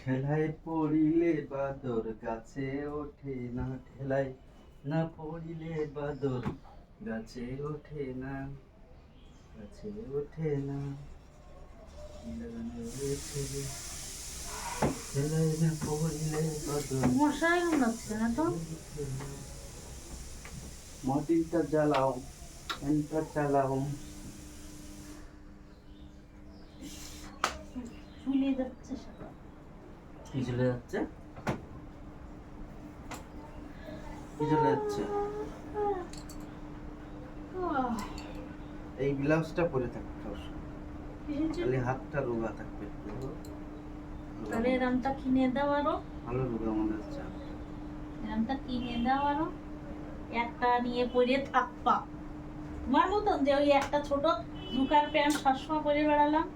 ঠেলায় পড়িলে বাদর গাছে ওঠে না, ঠেলায় না পড়িলে বাদর গাছে ওঠে না, গাছে ওঠে না। ঠেলায় না পড়িলে বাদর মশাই লাগছে না তো। মটিনটা জ্বালাও, ফ্যানটা চালাও। ঝুলিয়ে যাচ্ছে সকাল। কি চলে যাচ্ছে? কি চলে যাচ্ছে? এই ব্লাউজটা পরে থাকতে হবে, খালি হাতটা রোগা থাকবে। তাহলে এরমটা কিনে দাও আরো, ভালো রোগা মনে হচ্ছে। এরমটা কিনে দাও আরো, একটা নিয়ে পরে থাকবা। তোমার মতন যে ওই একটা ছোট জুকার প্যান্ট সবসময় পরে বেড়ালাম,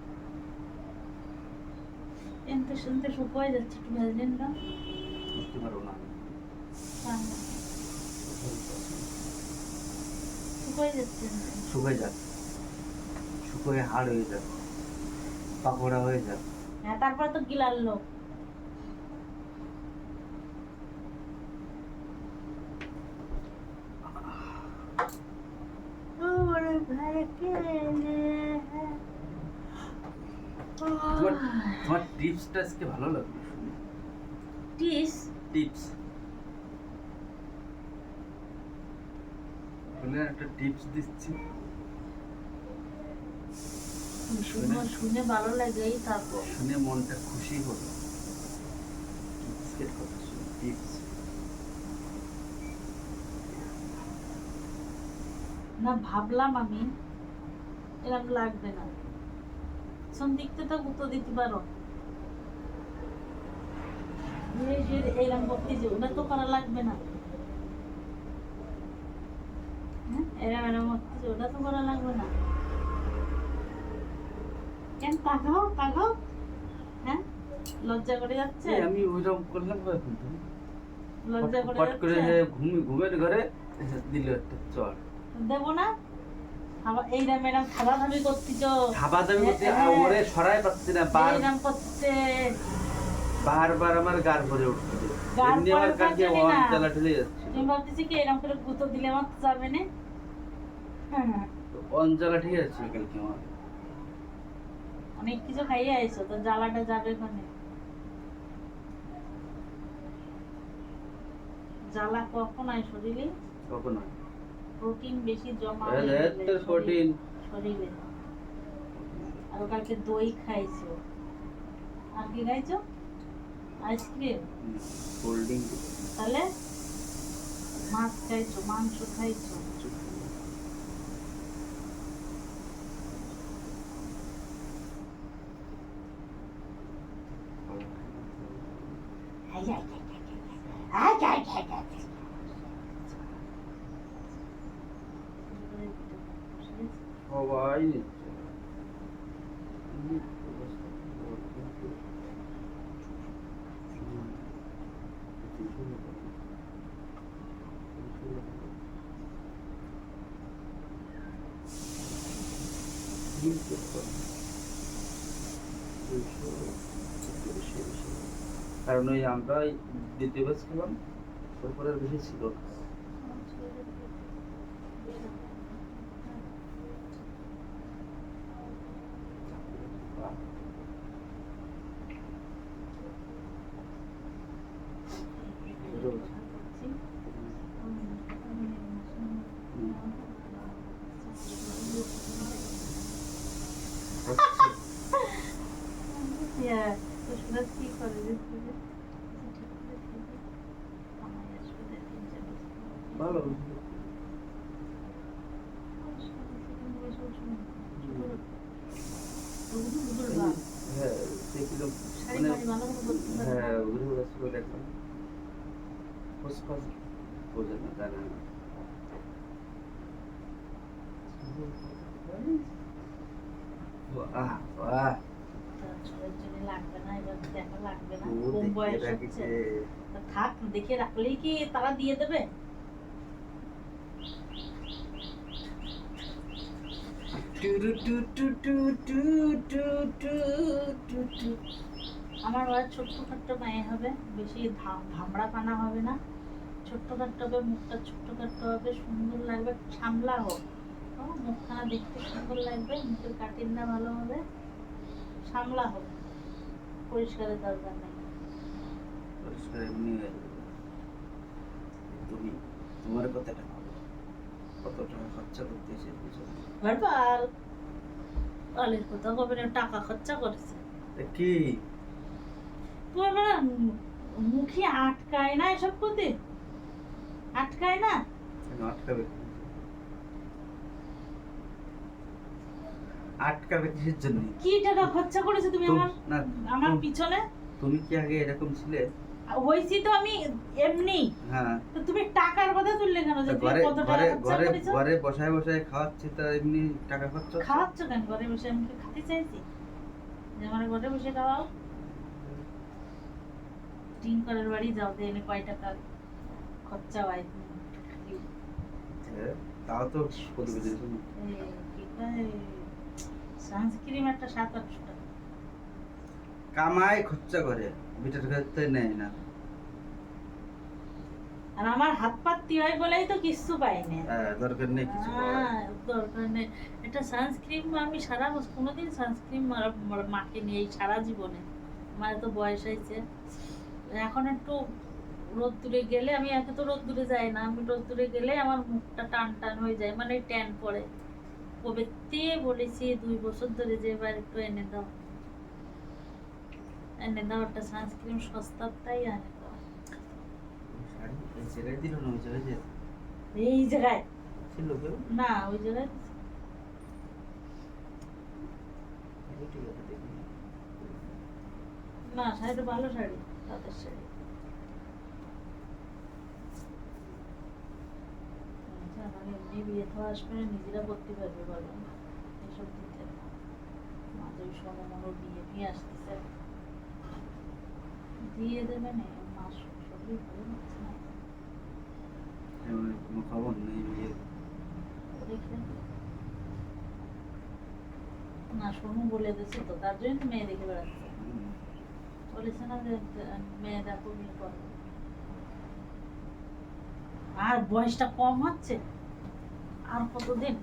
এনতে শুনতে শুকিয়ে যাচ্ছে। একটু ভেজলেন না বুঝতে পারো না, শুকিয়ে যাচ্ছে। শুকিয়ে যাক, শুকিয়ে হাড় হয়ে যাক, পাকোড়া হয়ে যাক। হ্যাঁ, তারপর তো গিলার লোক। তোমার টিপসটা আজকে ভালো লাগলো। টিপস টিপস বলে একটা টিপস দিচ্ছি, শুনে ভালো লাগেই থাকো। শুনে মনটা খুশি হলো। টিপসের কথা শুনে টিপস না, ভাবলাম আমি এরকম লাগবে না। পিছন দিকতে তো গুঁতো দিতে পারো। এইরকম করতে যে ওটা তো করা লাগবে না। এরকম এরকম করতে যে ওটা তো করা লাগবে না। কেন তাকাও তাকাও? হ্যাঁ, লজ্জা করে যাচ্ছে। আমি ওইরকম করলাম কখন তুমি লজ্জা করে পট করে যাচ্ছে। ঘুমের ঘরে দিল একটা চড়। দেবো না আবার এইরকম এরকম থাবাথাবি করতেছ। থাবাথাবি করতে ওরে সরাই পাচ্ছি না, এইরকম করতে বারবার আমার গার ভরে উঠছে। গার এমনি আমার কাছে অঞ্চলা ঠেলে যাচ্ছে। তুমি ভাবতেছি কি এরকম করে গুঁতো দিলে আমার তো যাবে না। অঞ্চলা ঠিক আছে কালকে আমার। অনেক কিছু খাইয়ে আইছো তো, জ্বালাটা যাবে কোনে? জ্বালা কখন আয় শরীরে? কখন প্রোটিন বেশি জমা প্রোটিন শরীরে। আর কালকে দই খাইছো, আর কি খাইছো? Ice cream, cold drink. তাহলে মাছ খাইছো, মাংস খাইছো। সবাই কারণ ওই আমরা দ্বিতীয় ব্যাচ খেলাম, তারপরে আর বেশি ছিল না। কি করে ভালো হ্যাঁ, দেখলাম হ্যাঁ ওগুলো ছিল, দেখলাম খোঁজখোঁজ বোঝে না, জানে না। থাক, দেখে রাখলেই কি তারা দিয়ে দেবে? আমার ওরা ছোট্ট খাট্ট মেয়ে হবে, বেশি ধামড়া পানা হবে না, ছোট্ট খাট্ট হবে, মুখটা ছোট্ট খাট্ট হবে, সুন্দর লাগবে, সামলা হোক, মুখখানা দেখতে সুন্দর লাগবে, মুখের কাটিংটা ভালো হবে, সামলা হোক, পরিষ্কারের দরকার নেই। পরিষ্কার এমনি হয়ে যাবে। তুমি তোমার কথাটা ভাবো, কত টাকা খরচা করতে এসেছো। বারবার অলের কথা কবে না, টাকা খরচা করেছে। কি তোমার মানে মুখে আটকায় না এসব করতে, আটকায় না। আটকাবে? আটকাবে কিসের জন্য? কি টাকা খরচা করেছে তুমি আমার না, আমার পিছনে? তুমি কি আগে এরকম ছিলে? হইছি তো আমি এমনি। হ্যাঁ, তো তুমি টাকার কথা তুললে কেন, যে তুমি ঘরে কত টাকা ঘরে খরচা ঘরে করেছো? ঘরে বসায় বসায় খাওয়াচ্ছি, তা এমনি টাকা খরচা হচ্ছে? খাওয়াচ্ছ কেন ঘরে বসে? আমি কি খেতে চাইছি যে আমার ঘরে বসে খাওয়াও? টিঙ্করের বাড়ি যাও, এনে কয় টাকা খরচা হয়? তাও তো প্রতিবেদন কি কয়, সানস্ক্রিন একটা 700-800 টাকা। কামাই খরচা করে, বিটার করতে নেয় না। আর আমার হাত পাত্তি হয় বলেই তো কিচ্ছু পাই না। দরকার নেই কিছু পাওয়ার। দরকার নেই। এটা সানস্ক্রিন আমি সারা বছর কোনোদিন সানস্ক্রিন মাকে নিয়ে সারা জীবনে, আমার তো বয়স হয়েছে এখন, একটু রোদ্দুরে গেলে, আমি একে তো রোদ্দুরে যাই না, আমি রোদ্দুরে গেলে আমার মুখটা টান টান হয়ে যায়, মানে ট্যান পড়ে। কবে দিয়ে বলেছি 2 বছর ধরে যে এবার একটু এনে দাও, এনে দাও একটা সানস্ক্রিন, সস্তার তাই এনে দাও। শাড়ি এই জায়গায় দিল না, ওই জায়গায় যে এই জায়গায় ছিল কেউ? না, ওই জায়গায় ঠিক আছে, দেখি। না, শাড়িটা ভালো শাড়ি, তাঁতের শাড়ি। আমার এমনি বিয়ে তো আসবে না, নিজেরা করতে পারবে বলো, এসব দিতে মাঝে ওই সময় বিয়ে নিয়ে আসতেছে, দিয়ে দেবে না মাস, সবই ভালো হচ্ছে না। কোনো খবর নেই বিয়ের? দেখলে না, সোনু বলে দিচ্ছে তো, তার জন্য তো মেয়ে দেখে বেড়াচ্ছে, বলেছে না যে মেয়ে দেখো বিয়ে করো। আর বয়সটা কম হচ্ছে, আর কতদিন